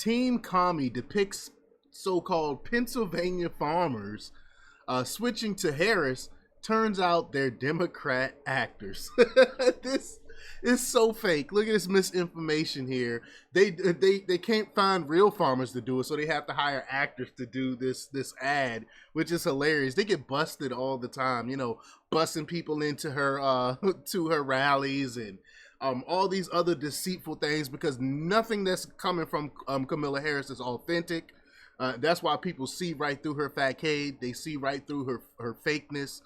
Team Commie depicts so-called Pennsylvania farmers switching to Harris. Turns out they're Democrat actors. This is so fake. Look at this misinformation here. They can't find real farmers to do it, so they have to hire actors to do this ad, which is hilarious. They get busted all the time, you know, busting people into her to her rallies and all these other deceitful things, because nothing that's coming from Kamala Harris is authentic. That's why people see right through her facade. They see right through her fakeness.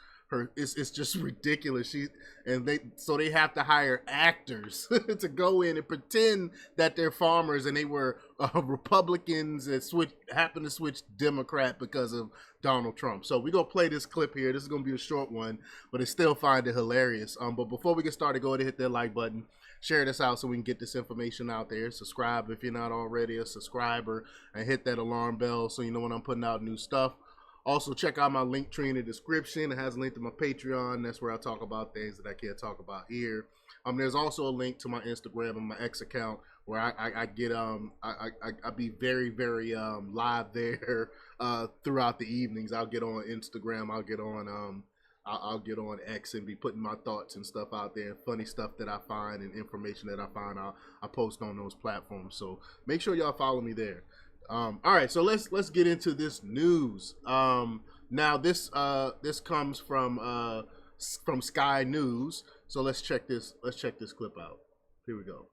It's just ridiculous. They have to hire actors to go in and pretend that they're farmers and they were Republicans that happened to switch Democrat because of Donald Trump. So we're gonna play this clip here. This is gonna be a short one, but I still find it hilarious. But before we get started, go ahead and hit that like button. Share this out so we can get this information out there. Subscribe if you're not already a subscriber, and hit that alarm bell so you know when I'm putting out new stuff. Also, check out my link tree in the description. It has a link to my Patreon. That's where I talk about things that I can't talk about here. There's also a link to my Instagram and my X account where I be very live there throughout the evenings. I'll get on Instagram. I'll get on X and be putting my thoughts and stuff out there, funny stuff that I find and information that I find. I post on those platforms. So make sure y'all follow me there. All right, so let's get into this news. Now this comes from Sky News. So let's check this clip out. Here we go.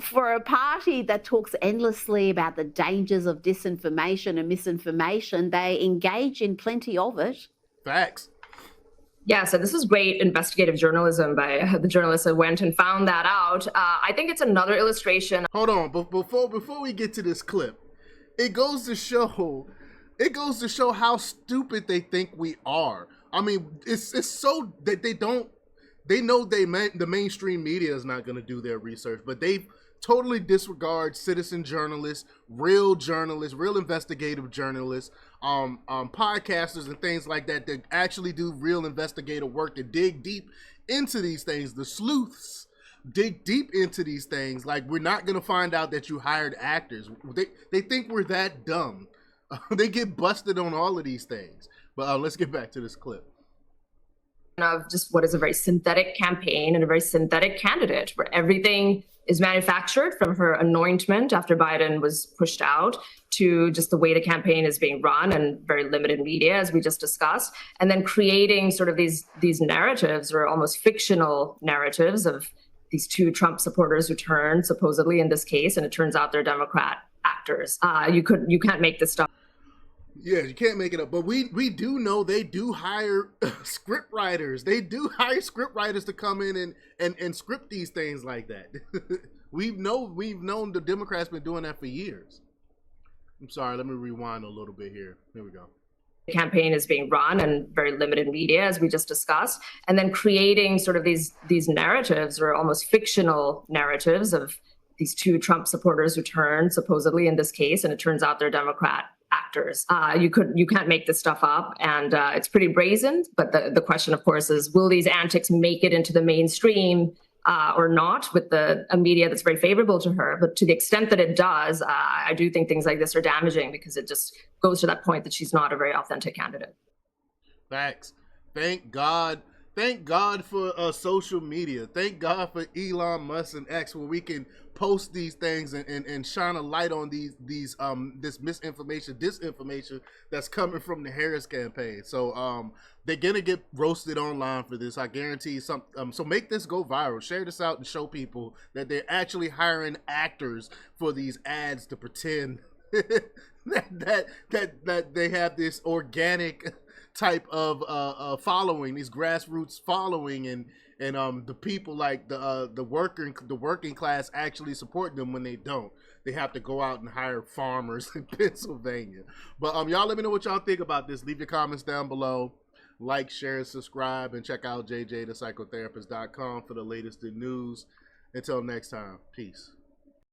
For a party that talks endlessly about the dangers of disinformation and misinformation, they engage in plenty of it. Facts. Yeah, so this is great investigative journalism by the journalists that went and found that out. I think it's another illustration. Hold on, but before we get to this clip, it goes to show how stupid they think we are. I mean, it's so that they know the mainstream media is not going to do their research, but they totally disregard citizen journalists, real investigative journalists, podcasters and things like that actually do real investigative work and dig deep into these things. The sleuths dig deep into these things. Like, we're not going to find out that you hired actors. They think we're that dumb. They get busted on all of these things. But let's get back to this clip. Of just what is a very synthetic campaign and a very synthetic candidate, where everything is manufactured, from her anointment after Biden was pushed out to just the way the campaign is being run and very limited media, as we just discussed, and then creating sort of these narratives, or almost fictional narratives, of these two Trump supporters who turned, supposedly in this case, and it turns out they're Democrat actors. You can't make this stuff. Yeah, you can't make it up. But we do know they do hire script writers. They do hire script writers to come in and script these things like that. We've known the Democrats been doing that for years. I'm sorry, let me rewind a little bit here. Here we go. The campaign is being run and very limited media, as we just discussed, and then creating sort of these narratives, or almost fictional narratives, of these two Trump supporters who turned, supposedly in this case, and it turns out they're Democrat actors. You can't make this stuff up, and it's pretty brazen. But the question, of course, is, will these antics make it into the mainstream or not, with a media that's very favorable to her? But to the extent that it does, I do think things like this are damaging, because it just goes to that point that she's not a very authentic candidate. Facts. Thank God for social media. Thank God for Elon Musk and X, where we can post these things and shine a light on this disinformation that's coming from the Harris campaign. So they're gonna get roasted online for this. I guarantee so make this go viral. Share this out and show people that they're actually hiring actors for these ads to pretend that they have this organic type of following, these grassroots following, and the people, like the working class, actually support them when they don't. They have to go out and hire farmers in Pennsylvania. But y'all let me know what y'all think about this. Leave your comments down below. Like, share, subscribe, and check out jjthepsychotherapist.com for the latest in news. Until next time, peace.